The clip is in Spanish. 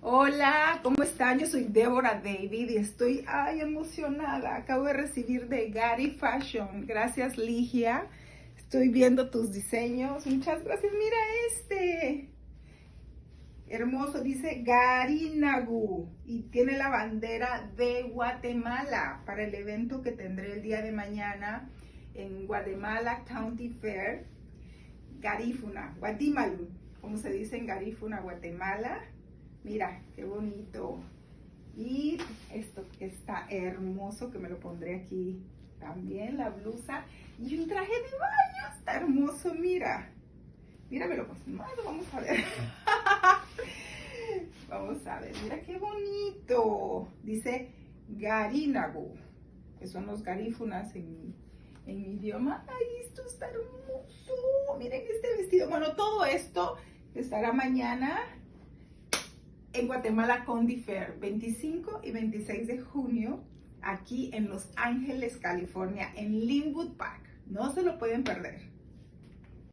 Hola, ¿cómo están? Yo soy Débora David y estoy emocionada. Acabo de recibir de Gary Fashion. Gracias, Ligia. Estoy viendo tus diseños. Muchas gracias. Mira este. Hermoso, dice Garinagu y tiene la bandera de Guatemala para el evento que tendré el día de mañana en Guatemala County Fair. Garífuna, Guatimalu, como se dice en Garífuna, Guatemala. Mira, qué bonito. Y esto que está hermoso, que me lo pondré aquí también, la blusa. Y un traje de baño, está hermoso, mira. Mira, me lo puse. Vamos a ver. Vamos a ver, mira qué bonito. Dice Garinagu, que son los garífunas en mi idioma. Ay, esto está hermoso. Miren este vestido. Bueno, todo esto estará mañana en Guatemala County Fair, 25 y 26 de junio, aquí en Los Ángeles, California, en Linwood Park. No se lo pueden perder.